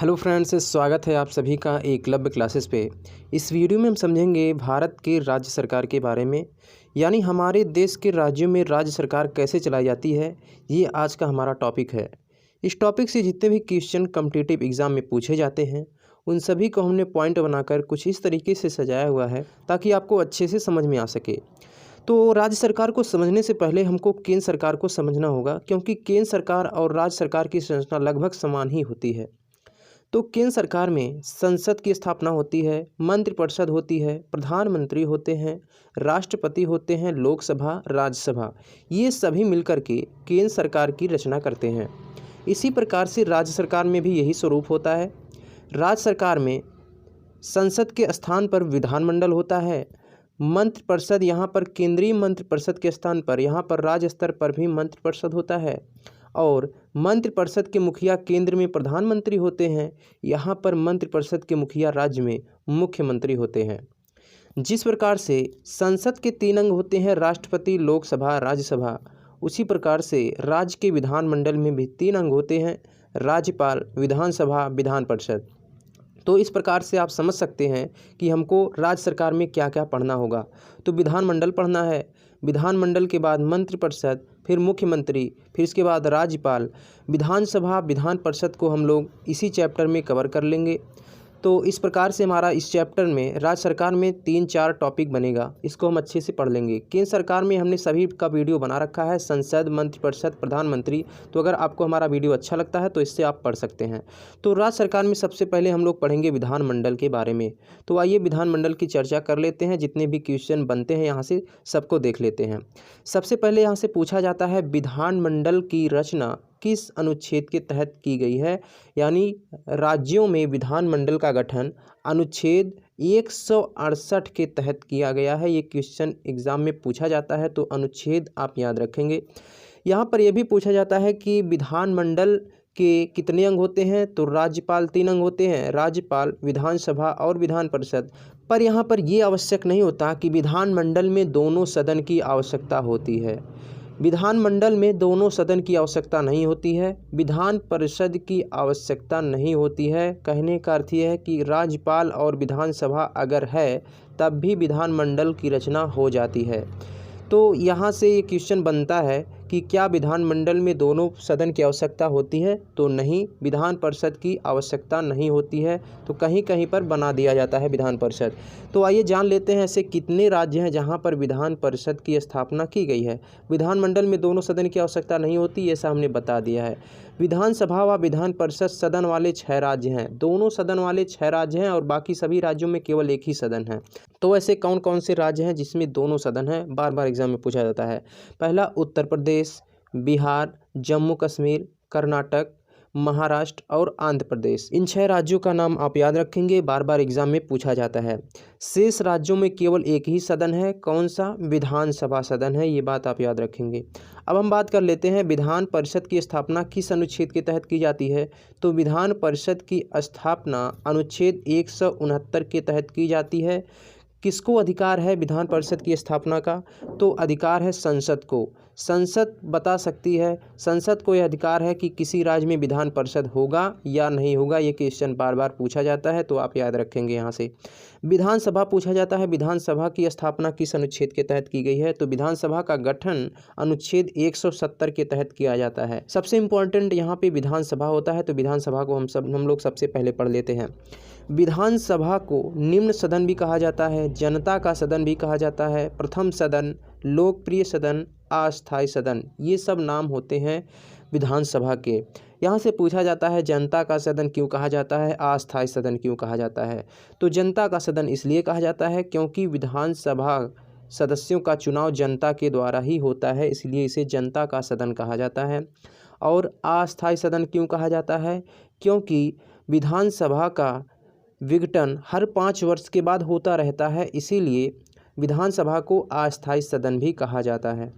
Hello friends, स्वागत है आप सभी का एकलव्य क्लासेस पे। इस वीडियो में हम समझेंगे भारत के राज्य सरकार के बारे में, यानी हमारे देश के राज्यों में राज्य सरकार कैसे चलाई जाती है। ये आज का हमारा टॉपिक है। इस टॉपिक से जितने भी क्वेश्चन कॉम्पिटिटिव एग्ज़ाम में पूछे जाते हैं उन सभी को हमने पॉइंट बनाकर कुछ इस तरीके से सजाया हुआ है ताकि आपको अच्छे से समझ में आ सके। तो राज्य सरकार को समझने से पहले हमको केंद्र सरकार को समझना होगा, क्योंकि केंद्र सरकार और राज्य सरकार की संरचना लगभग समान ही होती है। तो केंद्र सरकार में संसद की स्थापना होती है, मंत्रिपरिषद होती है, प्रधानमंत्री होते हैं, राष्ट्रपति होते हैं, लोकसभा, राज्यसभा, ये सभी मिलकर के केंद्र सरकार की रचना करते हैं। इसी प्रकार से राज्य सरकार में भी यही स्वरूप होता है। राज्य सरकार में संसद के स्थान पर विधानमंडल होता है, मंत्रिपरिषद यहाँ पर केंद्रीय मंत्रिपरिषद के स्थान पर यहाँ पर राज्य स्तर पर भी मंत्रिपरिषद होता है, और मंत्रिपरिषद के मुखिया केंद्र में प्रधानमंत्री होते हैं, यहाँ पर मंत्रिपरिषद के मुखिया राज्य में मुख्यमंत्री होते हैं। जिस प्रकार से संसद के 3 अंग होते हैं, राष्ट्रपति, लोकसभा, राज्यसभा, उसी प्रकार से राज्य के विधानमंडल में भी 3 अंग होते हैं, राज्यपाल, विधानसभा, विधान परिषद। तो इस प्रकार से आप समझ सकते हैं कि हमको राज्य सरकार में क्या क्या पढ़ना होगा। तो विधानमंडल पढ़ना है, विधानमंडल के बाद मंत्रिपरिषद, फिर मुख्यमंत्री, फिर इसके बाद राज्यपाल, विधानसभा, विधान परिषद को हम लोग इसी चैप्टर में कवर कर लेंगे। तो इस प्रकार से हमारा इस चैप्टर में राज्य सरकार में 3-4 टॉपिक बनेगा, इसको हम अच्छे से पढ़ लेंगे। केंद्र सरकार में हमने सभी का वीडियो बना रखा है, संसद, मंत्रिपरिषद, प्रधानमंत्री। तो अगर आपको हमारा वीडियो अच्छा लगता है तो इससे आप पढ़ सकते हैं। तो राज्य सरकार में सबसे पहले हम लोग पढ़ेंगे विधानमंडल के बारे में। तो आइए विधानमंडल की चर्चा कर लेते हैं। जितने भी क्वेश्चन बनते हैं यहाँ से सबको देख लेते हैं। सबसे पहले यहाँ से पूछा जाता है विधानमंडल की रचना किस अनुच्छेद के तहत की गई है, यानी राज्यों में विधानमंडल का गठन अनुच्छेद 168 के तहत किया गया है। ये क्वेश्चन एग्जाम में पूछा जाता है, तो अनुच्छेद आप याद रखेंगे। यहाँ पर यह भी पूछा जाता है कि विधानमंडल के कितने अंग होते हैं, तो राज्यपाल 3 अंग होते हैं, राज्यपाल, विधानसभा और विधान परिषद। पर यहाँ पर यह आवश्यक नहीं होता कि विधानमंडल में दोनों सदन की आवश्यकता होती है। विधानमंडल में दोनों सदन की आवश्यकता नहीं होती है, विधान परिषद की आवश्यकता नहीं होती है। कहने का अर्थ यह है कि राज्यपाल और विधानसभा अगर है तब भी विधानमंडल की रचना हो जाती है। तो यहाँ से ये क्वेश्चन बनता है कि क्या विधानमंडल में दोनों सदन की आवश्यकता होती है, तो नहीं, विधान परिषद की आवश्यकता नहीं होती है। तो कहीं कहीं पर बना दिया जाता है विधान परिषद। तो आइए जान लेते हैं ऐसे कितने राज्य हैं जहाँ पर विधान परिषद की स्थापना की गई है। विधानमंडल में दोनों सदन की आवश्यकता नहीं होती, ये सामने बता दिया है। विधानसभा व विधान परिषद सदन वाले 6 राज्य हैं, दोनों सदन वाले 6 राज्य हैं, और बाकी सभी राज्यों में केवल एक ही सदन है। तो ऐसे कौन कौन से राज्य हैं जिसमें दोनों सदन हैं, बार बार एग्जाम में पूछा जाता है। पहला उत्तर प्रदेश, बिहार, जम्मू कश्मीर, कर्नाटक, महाराष्ट्र और आंध्र प्रदेश। इन 6 राज्यों का नाम आप याद रखेंगे, बार बार एग्जाम में पूछा जाता है। शेष राज्यों में केवल एक ही सदन है, कौन सा? विधानसभा सदन है, ये बात आप याद रखेंगे। अब हम बात कर लेते हैं विधान परिषद की स्थापना किस अनुच्छेद के तहत की जाती है। तो विधान परिषद की स्थापना अनुच्छेद 169 के तहत की जाती है। किसको अधिकार है विधान परिषद की स्थापना का? तो अधिकार है संसद को। संसद बता सकती है, संसद को यह अधिकार है कि किसी राज्य में विधान परिषद होगा या नहीं होगा। ये क्वेश्चन बार बार पूछा जाता है, तो आप याद रखेंगे यहाँ से। विधानसभा पूछा जाता है, विधानसभा की स्थापना किस अनुच्छेद के तहत की गई है। तो विधानसभा का गठन अनुच्छेद 170 के तहत किया जाता है। सबसे इम्पोर्टेंट यहाँ पे विधानसभा होता है, तो विधानसभा को हम लोग सबसे पहले पढ़ लेते हैं। विधानसभा को निम्न सदन भी कहा जाता है, जनता का सदन भी कहा जाता है, प्रथम सदन, लोकप्रिय सदन, अस्थायी सदन, ये सब नाम होते हैं विधानसभा के। यहाँ से पूछा जाता है जनता का सदन क्यों कहा जाता है, अस्थायी सदन क्यों कहा जाता है। तो जनता का सदन इसलिए कहा जाता है क्योंकि विधानसभा सदस्यों का चुनाव जनता के द्वारा ही होता है, इसलिए इसे जनता का सदन कहा जाता है। और अस्थायी सदन क्यों कहा जाता है, क्योंकि विधानसभा का विघटन हर 5 वर्ष के बाद होता रहता है, इसीलिए विधानसभा को अस्थायी सदन भी कहा जाता है।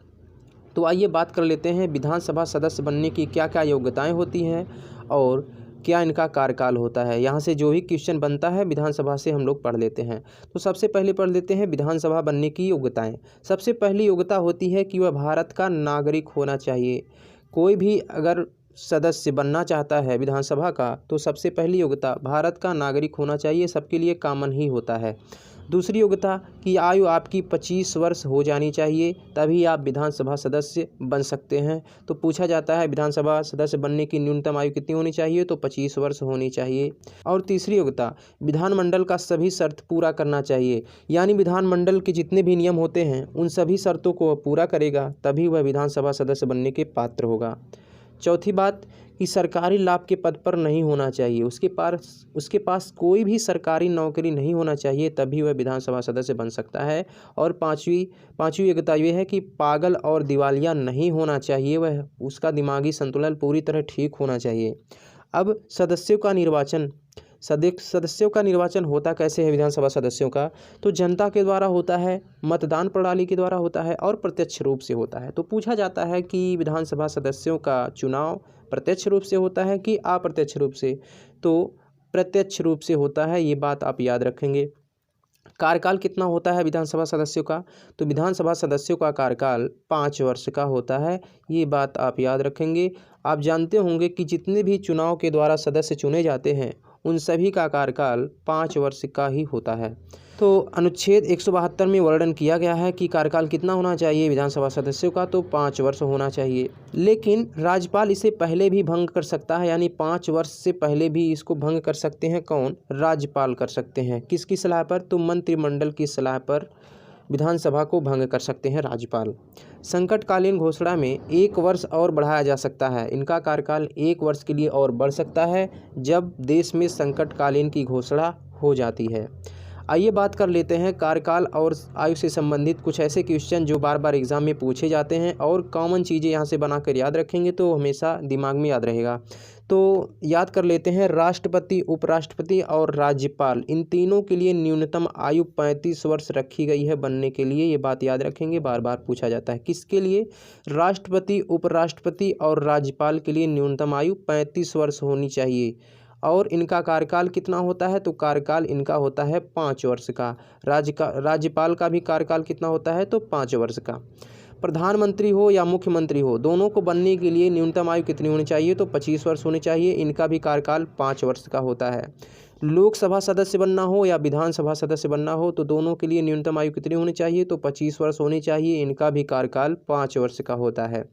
तो आइए बात कर लेते हैं विधानसभा सदस्य बनने की क्या क्या योग्यताएं होती हैं और क्या इनका कार्यकाल होता है। यहाँ से जो भी क्वेश्चन बनता है विधानसभा से हम लोग पढ़ लेते हैं। तो सबसे पहले पढ़ लेते हैं विधानसभा बनने की योग्यताएं। सबसे पहली योग्यता होती है कि वह भारत का नागरिक होना चाहिए। कोई भी अगर सदस्य बनना चाहता है विधानसभा का, तो सबसे पहली योग्यता भारत का नागरिक होना चाहिए, सबके लिए कॉमन ही होता है। दूसरी योग्यता कि आयु आपकी 25 वर्ष हो जानी चाहिए, तभी आप विधानसभा सदस्य बन सकते हैं। तो पूछा जाता है विधानसभा सदस्य बनने की न्यूनतम आयु कितनी होनी चाहिए, तो 25 वर्ष होनी चाहिए। और तीसरी योग्यता विधानमंडल का सभी शर्त पूरा करना चाहिए, यानी विधानमंडल के जितने भी नियम होते हैं उन सभी शर्तों को वह पूरा करेगा, तभी वह विधानसभा सदस्य बनने के पात्र होगा। चौथी बात कि सरकारी लाभ के पद पर नहीं होना चाहिए, उसके पास कोई भी सरकारी नौकरी नहीं होना चाहिए, तभी वह विधानसभा सदस्य बन सकता है। और पांचवी योग्यता ये है कि पागल और दिवालिया नहीं होना चाहिए, वह उसका दिमागी संतुलन पूरी तरह ठीक होना चाहिए। अब सदस्यों का निर्वाचन होता कैसे है विधानसभा सदस्यों का, तो जनता के द्वारा होता है, मतदान प्रणाली के द्वारा होता है और प्रत्यक्ष रूप से होता है। तो पूछा जाता है कि विधानसभा सदस्यों का चुनाव प्रत्यक्ष रूप से होता है कि अप्रत्यक्ष रूप से, तो प्रत्यक्ष रूप से होता है, ये बात आप याद रखेंगे। कार्यकाल कितना होता है विधानसभा सदस्यों का, तो विधानसभा सदस्यों का कार्यकाल 5 वर्ष का होता है, ये बात आप याद रखेंगे। आप जानते होंगे कि जितने भी चुनाव के द्वारा सदस्य चुने जाते हैं उन सभी का कार्यकाल 5 वर्ष का ही होता है। तो अनुच्छेद 172 में वर्णन किया गया है कि कार्यकाल कितना होना चाहिए विधानसभा सदस्यों का, तो 5 वर्ष होना चाहिए। लेकिन राज्यपाल इसे पहले भी भंग कर सकता है, यानी 5 वर्ष से पहले भी इसको भंग कर सकते हैं। कौन? राज्यपाल कर सकते हैं। किसकी सलाह पर? तो मंत्रिमंडल की सलाह पर विधानसभा को भंग कर सकते हैं राज्यपाल। संकटकालीन घोषणा में 1 वर्ष और बढ़ाया जा सकता है, इनका कार्यकाल 1 वर्ष के लिए और बढ़ सकता है जब देश में संकटकालीन की घोषणा हो जाती है। आइए बात कर लेते हैं कार्यकाल और आयु से संबंधित कुछ ऐसे क्वेश्चन जो बार बार एग्जाम में पूछे जाते हैं, और कॉमन चीज़ें यहाँ से बनाकर याद रखेंगे तो हमेशा दिमाग में याद रहेगा। तो याद कर लेते हैं, राष्ट्रपति, उपराष्ट्रपति और राज्यपाल, इन तीनों के लिए न्यूनतम आयु 35 वर्ष रखी गई है बनने के लिए, ये बात याद रखेंगे, बार बार पूछा जाता है। किसके लिए? राष्ट्रपति, उपराष्ट्रपति और राज्यपाल के लिए न्यूनतम आयु 35 वर्ष होनी चाहिए। और इनका कार्यकाल कितना होता है, तो कार्यकाल इनका होता है 5 वर्ष का। राज्यपाल का भी कार्यकाल कितना होता है, तो 5 वर्ष का। प्रधानमंत्री हो या मुख्यमंत्री हो, दोनों को बनने के लिए न्यूनतम आयु कितनी होनी चाहिए, तो 25 वर्ष होनी चाहिए, इनका भी कार्यकाल 5 वर्ष का होता है। लोकसभा सदस्य बनना हो या विधानसभा सदस्य बनना हो, तो दोनों के लिए न्यूनतम आयु कितनी होनी चाहिए, तो 25 वर्ष होनी चाहिए, इनका भी कार्यकाल 5 वर्ष का होता है।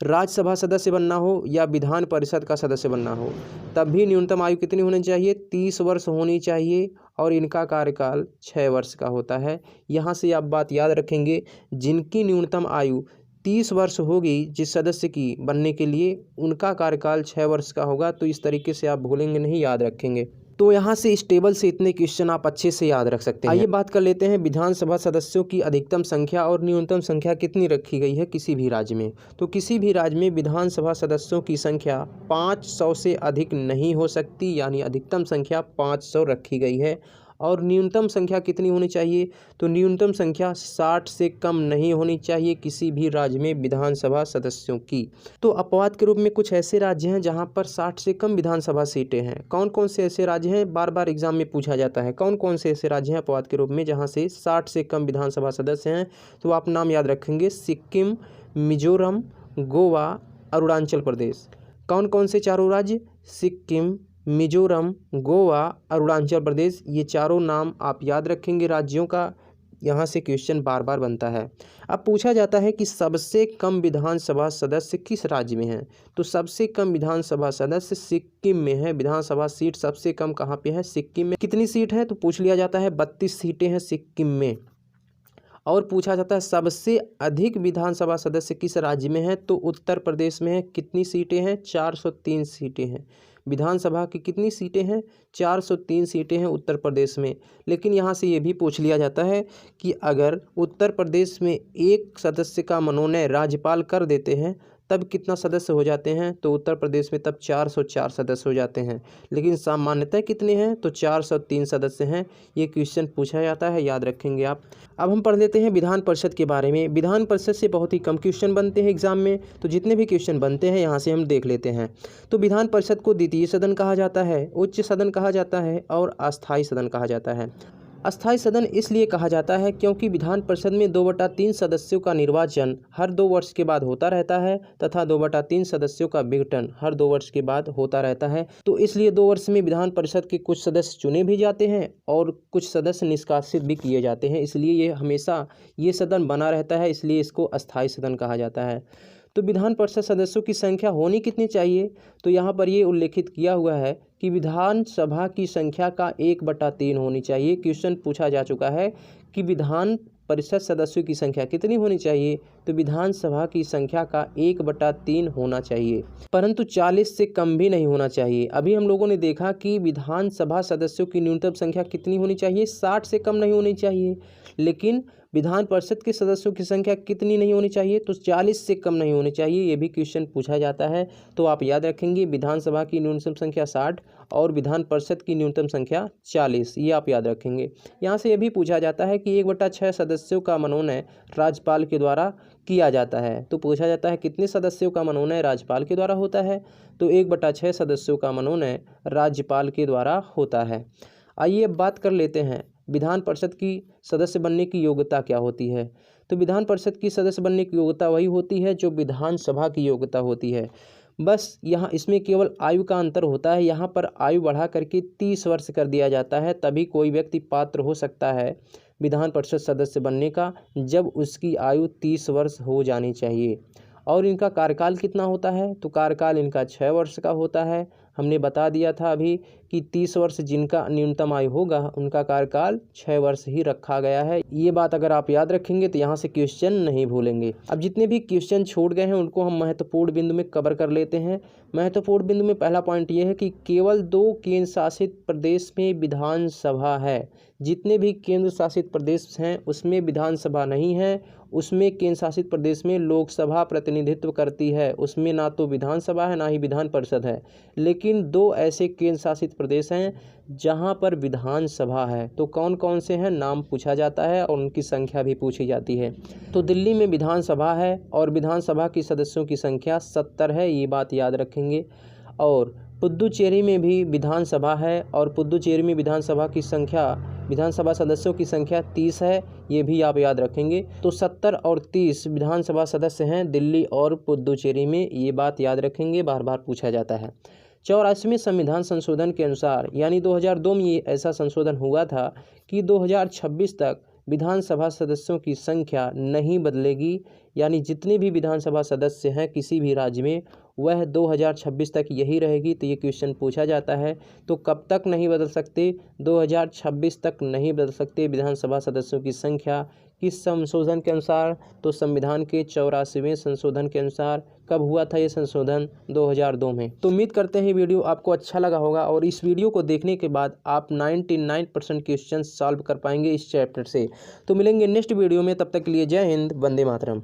राज्यसभा सदस्य बनना हो या विधान परिषद का सदस्य बनना हो, तब भी न्यूनतम आयु कितनी होनी चाहिए, 30 वर्ष होनी चाहिए, और इनका कार्यकाल 6 वर्ष का होता है। यहाँ से आप बात याद रखेंगे, जिनकी न्यूनतम आयु 30 वर्ष होगी जिस सदस्य की बनने के लिए, उनका कार्यकाल 6 वर्ष का होगा। तो इस तरीके से आप भूलेंगे नहीं, याद रखेंगे। तो यहाँ से इस टेबल से इतने क्वेश्चन आप अच्छे से याद रख सकते हैं। आइए बात कर लेते हैं विधानसभा सदस्यों की अधिकतम संख्या और न्यूनतम संख्या कितनी रखी गई है किसी भी राज्य में। तो किसी भी राज्य में विधानसभा सदस्यों की संख्या 500 से अधिक नहीं हो सकती, यानी अधिकतम संख्या 500 रखी गई है। और न्यूनतम संख्या कितनी होनी चाहिए, तो न्यूनतम संख्या 60 से कम नहीं होनी चाहिए किसी भी राज्य में विधानसभा सदस्यों की। तो अपवाद के रूप में कुछ ऐसे राज्य हैं जहां पर 60 से कम विधानसभा सीटें हैं। कौन कौन से ऐसे राज्य हैं, बार बार एग्जाम में पूछा जाता है, कौन कौन से ऐसे राज्य हैं अपवाद के रूप में जहां से 60 से कम विधानसभा सदस्य हैं। तो आप नाम याद रखेंगे, सिक्किम, मिजोरम, गोवा, अरुणाचल प्रदेश। कौन कौन से चारों राज्य? सिक्किम, मिजोरम, गोवा, अरुणाचल प्रदेश, ये चारों नाम आप याद रखेंगे राज्यों का। यहाँ से क्वेश्चन बार बार बनता है। अब पूछा जाता है कि सबसे कम विधानसभा सदस्य किस राज्य में हैं, तो सबसे कम विधानसभा सदस्य सिक्किम में है। विधानसभा सीट सबसे कम कहाँ पे है? सिक्किम में। कितनी सीट है, तो पूछ लिया जाता है, 32 सीटें हैं सिक्किम में। और पूछा जाता है सबसे अधिक विधानसभा सदस्य किस राज्य में है, तो उत्तर प्रदेश में है। कितनी सीटें हैं? 403 सीटें हैं। विधानसभा की कितनी सीटें हैं? 403 सीटें हैं उत्तर प्रदेश में। लेकिन यहाँ से ये भी पूछ लिया जाता है कि अगर उत्तर प्रदेश में एक सदस्य का मनोनयन राज्यपाल कर देते हैं तब कितना सदस्य हो जाते हैं, तो उत्तर प्रदेश में तब 404 सदस्य हो जाते हैं। लेकिन सामान्यतः कितने हैं, तो 403 सदस्य हैं। ये क्वेश्चन पूछा जाता है, याद रखेंगे आप। अब हम पढ़ लेते हैं विधान परिषद के बारे में। विधान परिषद से बहुत ही कम क्वेश्चन बनते हैं एग्जाम में, तो जितने भी क्वेश्चन बनते हैं यहाँ से हम देख लेते हैं। तो विधान परिषद को द्वितीय सदन कहा जाता है, उच्च सदन कहा जाता है और अस्थायी सदन कहा जाता है। अस्थायी सदन इसलिए कहा जाता है क्योंकि विधान परिषद में 2/3 सदस्यों का निर्वाचन हर 2 वर्ष के बाद होता रहता है तथा 2/3 सदस्यों का विघटन हर 2 वर्ष के बाद होता रहता है। तो इसलिए 2 वर्ष में विधान परिषद के कुछ सदस्य चुने भी जाते हैं और कुछ सदस्य निष्कासित भी किए जाते हैं। इसलिए ये हमेशा ये सदन बना रहता है, इसलिए इसको अस्थायी सदन कहा जाता है। तो विधान परिषद सदस्यों की संख्या होनी कितनी चाहिए, तो यहाँ पर ये उल्लेखित किया हुआ है कि विधानसभा की संख्या का 1/3 होनी चाहिए। क्वेश्चन पूछा जा चुका है कि विधान परिषद सदस्यों की संख्या कितनी होनी चाहिए, तो विधानसभा की संख्या का 1/3 होना चाहिए, परंतु 40 से कम भी नहीं होना चाहिए। अभी हम लोगों ने देखा कि विधानसभा सदस्यों की न्यूनतम संख्या कितनी होनी चाहिए, 60 से कम नहीं होनी चाहिए, लेकिन विधान परिषद के सदस्यों की संख्या कितनी नहीं होनी चाहिए, तो 40 से कम नहीं होनी चाहिए। ये भी क्वेश्चन पूछा जाता है, तो आप याद रखेंगे विधानसभा की न्यूनतम संख्या 60 और विधान परिषद की न्यूनतम संख्या 40, ये आप याद रखेंगे। यहाँ से ये भी पूछा जाता है कि 1/6 सदस्यों का मनोनयन राज्यपाल के द्वारा किया जाता है। तो पूछा जाता है कितने सदस्यों का मनोनयन राज्यपाल के द्वारा होता है, तो 1/6 सदस्यों का मनोनयन राज्यपाल के द्वारा होता है। आइए अब बात कर लेते हैं विधान परिषद की सदस्य बनने की योग्यता क्या होती है। तो विधान परिषद की सदस्य बनने की योग्यता वही होती है जो विधानसभा की योग्यता होती है। बस यहाँ इसमें केवल आयु का अंतर होता है, यहाँ पर आयु बढ़ा करके 30 वर्ष कर दिया जाता है, तभी कोई व्यक्ति पात्र हो सकता है विधान परिषद सदस्य बनने का, जब उसकी आयु 30 वर्ष हो जानी चाहिए। और इनका कार्यकाल कितना होता है, तो कार्यकाल इनका 6 वर्ष का होता है। हमने बता दिया था अभी कि 30 वर्ष जिनका न्यूनतम आयु होगा उनका कार्यकाल 6 वर्ष ही रखा गया है। ये बात अगर आप याद रखेंगे तो यहाँ से क्वेश्चन नहीं भूलेंगे। अब जितने भी क्वेश्चन छूट गए हैं उनको हम महत्वपूर्ण बिंदु में कवर कर लेते हैं। महत्वपूर्ण बिंदु में पहला पॉइंट ये है कि केवल 2 केंद्र शासित प्रदेश में विधानसभा है। जितने भी केंद्र शासित प्रदेश हैं उसमें विधानसभा नहीं है, उसमें केंद्र शासित प्रदेश में लोकसभा प्रतिनिधित्व करती है, उसमें ना तो विधानसभा है ना ही विधान परिषद है। लेकिन 2 ऐसे केंद्र शासित प्रदेश हैं जहां पर विधानसभा है। तो कौन कौन से हैं, नाम पूछा जाता है और उनकी संख्या भी पूछी जाती है। तो दिल्ली में विधानसभा है और विधानसभा की सदस्यों की संख्या 70 है, ये बात याद रखेंगे। और पुद्दुचेरी में भी विधानसभा है और पुद्दुचेरी में विधानसभा सदस्यों की संख्या 30 है, ये भी आप याद रखेंगे। तो 70 और 30 विधानसभा सदस्य हैं दिल्ली और पुद्दुचेरी में, ये बात याद रखेंगे, बार बार पूछा जाता है। 84वें संविधान संशोधन के अनुसार यानी 2002 में ये ऐसा संशोधन हुआ था कि 2026 तक विधानसभा सदस्यों की संख्या नहीं बदलेगी, यानी जितने भी विधानसभा सदस्य हैं किसी भी राज्य में वह 2026 तक यही रहेगी। तो ये क्वेश्चन पूछा जाता है, तो कब तक नहीं बदल सकते, 2026 तक नहीं बदल सकते विधानसभा सदस्यों की संख्या। किस संशोधन के अनुसार, तो संविधान के 84वें संशोधन के अनुसार। कब हुआ था ये संशोधन, 2002 में। तो उम्मीद करते हैं वीडियो आपको अच्छा लगा होगा और इस वीडियो को देखने के बाद आप 99% क्वेश्चन सॉल्व कर पाएंगे इस चैप्टर से। तो मिलेंगे नेक्स्ट वीडियो में, तब तक के लिए जय हिंद, वंदे मातरम।